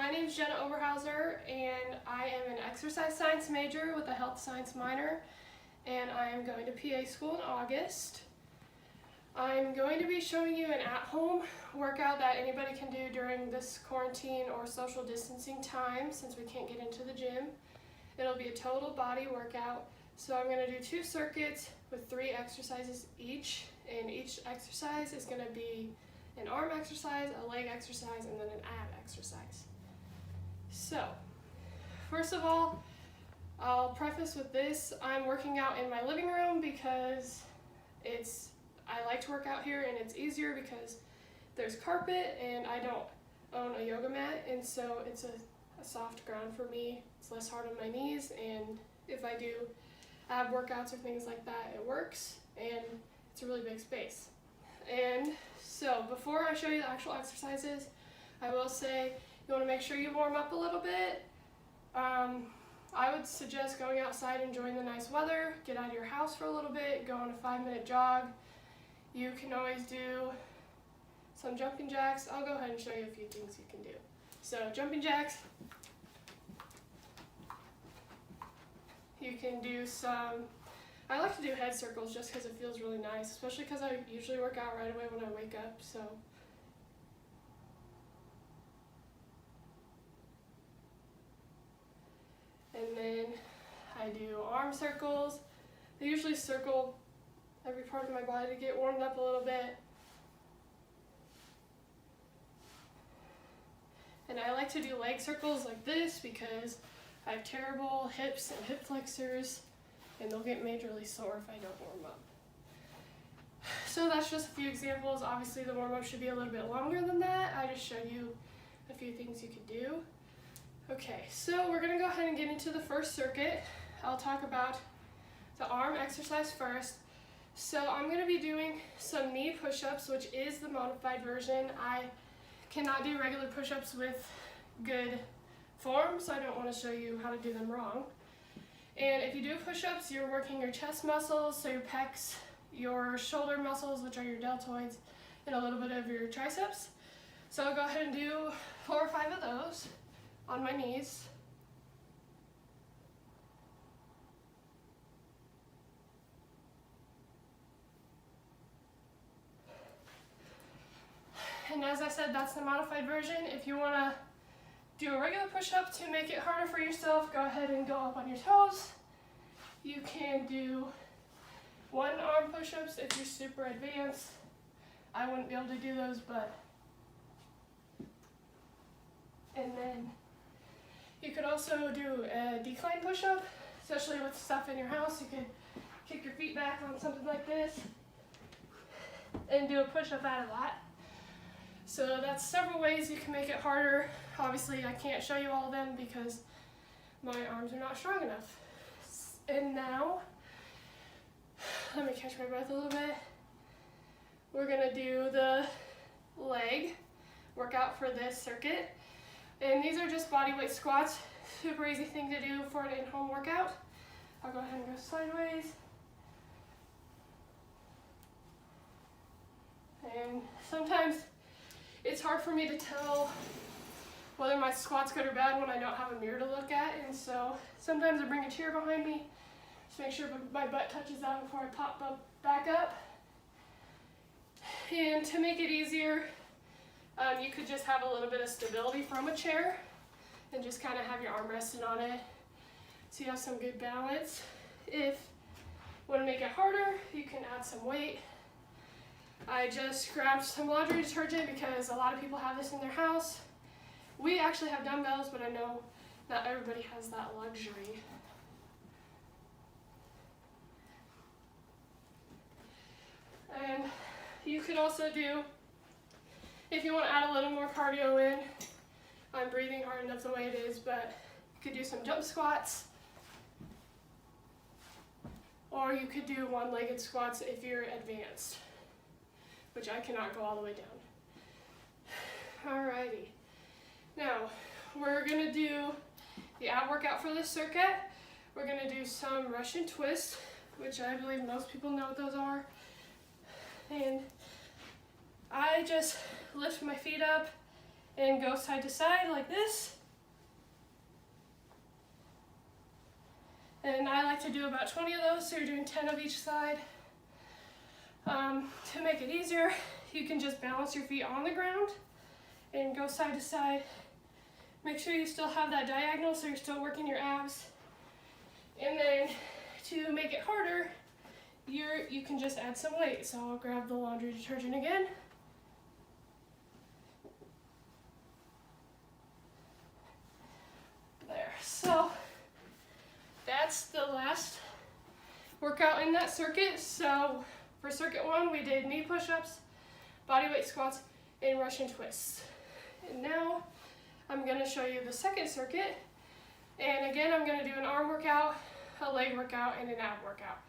My name is Jenna Oberhauser, and I am an exercise science major with a health science minor, and I am going to PA school in August. I'm going to be showing you an at-home workout that anybody can do during this quarantine or social distancing time since we can't get into the gym. It'll be a total body workout, so I'm going to do 2 circuits with 3 exercises each, and each exercise is going to be an arm exercise, a leg exercise, and then an ab exercise. So, first of all, I'll preface with this. I'm working out in my living room because I like to work out here and it's easier because there's carpet and I don't own a yoga mat, and so it's a soft ground for me. It's less hard on my knees, and if I do ab workouts or things like that, it works, and it's a really big space. And so before I show you the actual exercises, I will say you want to make sure you warm up a little bit. I would suggest going outside, enjoying the nice weather, get out of your house for a little bit, go on a 5-minute jog. You can always do some jumping jacks. I'll go ahead and show you a few things you can do. So jumping jacks, you can do some, I like to do head circles just because it feels really nice, especially because I usually work out right away when I wake up. So and then I do arm circles. I usually circle every part of my body to get warmed up a little bit. And I like to do leg circles like this because I have terrible hips and hip flexors, and they'll get majorly sore if I don't warm up. So that's just a few examples. Obviously the warm up should be a little bit longer than that. I just showed you a few things you could do. Okay, so we're gonna go ahead and get into the first circuit. I'll talk about the arm exercise first. So I'm gonna be doing some knee push-ups, which is the modified version. I cannot do regular push-ups with good form, so I don't want to show you how to do them wrong. And if you do push-ups, you're working your chest muscles, so your pecs, your shoulder muscles, which are your deltoids, and a little bit of your triceps. So I'll go ahead and do 4 or 5 of those on my knees. And as I said, that's the modified version. If you want to do a regular push-up to make it harder for yourself, go ahead and go up on your toes. You can do 1 arm push-ups if you're super advanced. I wouldn't be able to do those, but. And then you could also do a decline push-up, especially with stuff in your house. You could kick your feet back on something like this and do a push-up out of that. So that's several ways you can make it harder. Obviously I can't show you all of them because my arms are not strong enough. And now, let me catch my breath a little bit. We're gonna do the leg workout for this circuit. And these are just body weight squats. Super easy thing to do for an in-home workout. I'll go ahead and go sideways. And sometimes it's hard for me to tell whether my squat's good or bad when I don't have a mirror to look at, and so sometimes I bring a chair behind me to make sure my butt touches that before I pop back up. And to make it easier, you could just have a little bit of stability from a chair and just kind of have your arm rested on it so you have some good balance. If you want to make it harder, you can add some weight. I just grabbed some laundry detergent because a lot of people have this in their house. We actually have dumbbells, but I know not everybody has that luxury. And you could also do, if you want to add a little more cardio in, I'm breathing hard enough the way it is, but you could do some jump squats, or you could do 1-legged squats if you're advanced, which I cannot go all the way down. Alrighty. Now, we're going to do the ab workout for this circuit. We're going to do some Russian twists, which I believe most people know what those are. And I just lift my feet up and go side to side like this. And I like to do about 20 of those, so you're doing 10 of each side. To make it easier, you can just balance your feet on the ground and go side to side. Make sure you still have that diagonal so you're still working your abs. And then to make it harder, you can just add some weight. So I'll grab the laundry detergent again. There. So that's the last workout in that circuit. So for circuit 1, we did knee push-ups, bodyweight squats, and Russian twists. And now I'm going to show you the second circuit. And again, I'm going to do an arm workout, a leg workout, and an ab workout.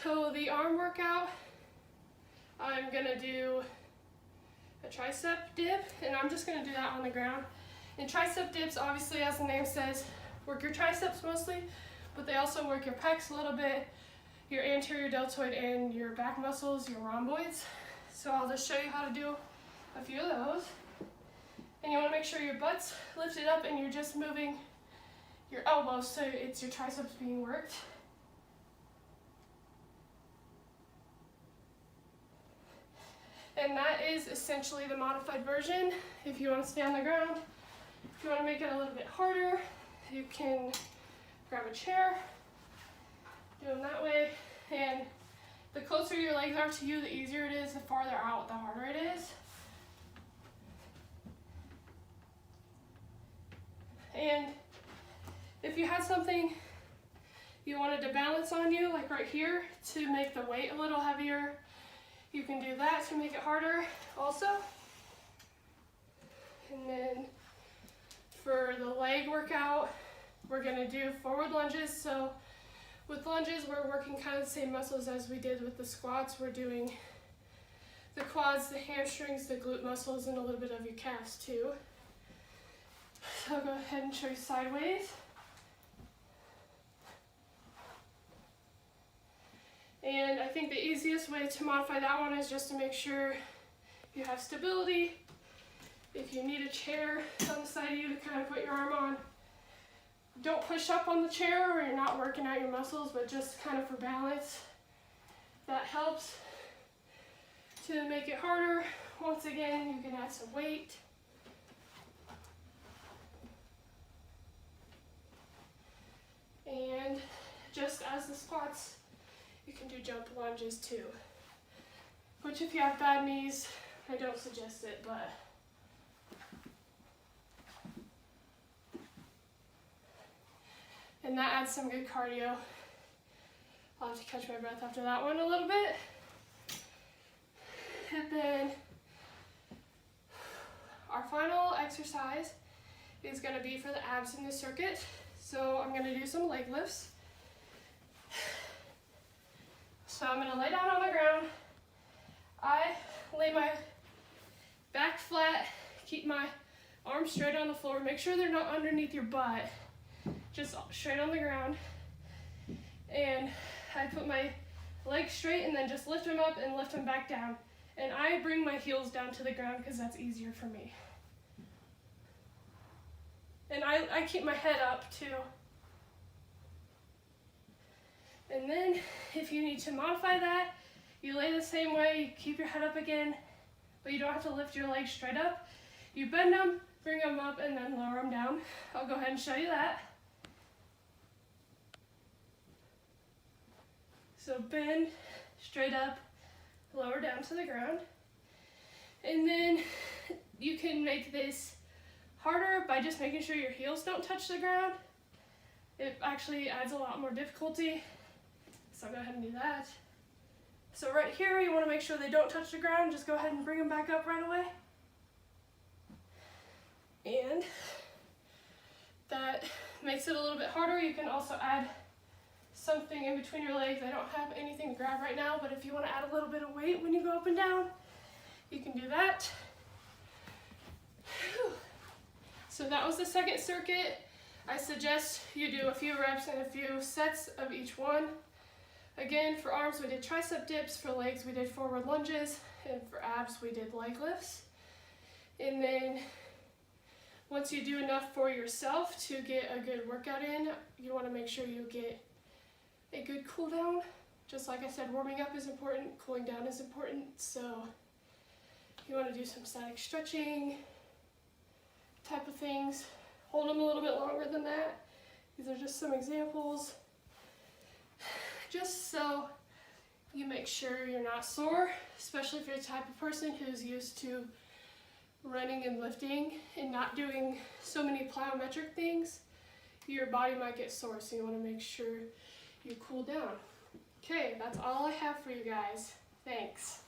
So the arm workout, I'm going to do a tricep dip, and I'm just going to do that on the ground. And tricep dips, obviously, as the name says, work your triceps mostly, but they also work your pecs a little bit, your anterior deltoid and your back muscles, your rhomboids. So I'll just show you how to do a few of those. And you want to make sure your butt's lifted up and you're just moving your elbows so it's your triceps being worked. And that is essentially the modified version. If you want to stay on the ground, if you want to make it a little bit harder, you can grab a chair, do them that way. And the closer your legs are to you, the easier it is. The farther out, the harder it is. And if you had something you wanted to balance on you, like right here, to make the weight a little heavier, you can do that to make it harder also. And then for the leg workout, we're gonna do forward lunges. So with lunges, we're working kind of the same muscles as we did with the squats. We're doing the quads, the hamstrings, the glute muscles, and a little bit of your calves too. So I'll go ahead and show you sideways. And I think the easiest way to modify that one is just to make sure you have stability. If you need a chair on the side of you to kind of put your arm on, don't push up on the chair or you're not working out your muscles, but just kind of for balance. That helps. To make it harder, once again, you can add some weight. And just as the squats, you can do jump lunges too. Which if you have bad knees, I don't suggest it, but and that adds some good cardio. I'll have to catch my breath after that one a little bit. And then our final exercise is going to be for the abs in the circuit. So I'm going to do some leg lifts. So I'm going to lay down on the ground. I lay my back flat, keep my arms straight on the floor. Make sure they're not underneath your butt, just straight on the ground. And I put my legs straight and then just lift them up and lift them back down. And I bring my heels down to the ground because that's easier for me. And I keep my head up too. And then if you need to modify that, you lay the same way, you keep your head up again, but you don't have to lift your legs straight up. You bend them, bring them up, and then lower them down. I'll go ahead and show you that. So bend, straight up, lower down to the ground. And then you can make this harder by just making sure your heels don't touch the ground. It actually adds a lot more difficulty. So I'll go ahead and do that. So right here, you want to make sure they don't touch the ground. Just go ahead and bring them back up right away. And that makes it a little bit harder. You can also add something in between your legs. I don't have anything to grab right now, but if you want to add a little bit of weight when you go up and down, you can do that. Whew. So that was the second circuit. I suggest you do a few reps and a few sets of each one. Again, for arms, we did tricep dips. For legs, we did forward lunges. And for abs, we did leg lifts. And then once you do enough for yourself to get a good workout in, you want to make sure you get a good cool down. Just like I said, warming up is important, cooling down is important. So you want to do some static stretching type of things. Hold them a little bit longer than that. These are just some examples. Just so you make sure you're not sore, especially if you're the type of person who's used to running and lifting and not doing so many plyometric things. Your body might get sore, so you want to make sure you cool down. Okay, that's all I have for you guys. Thanks.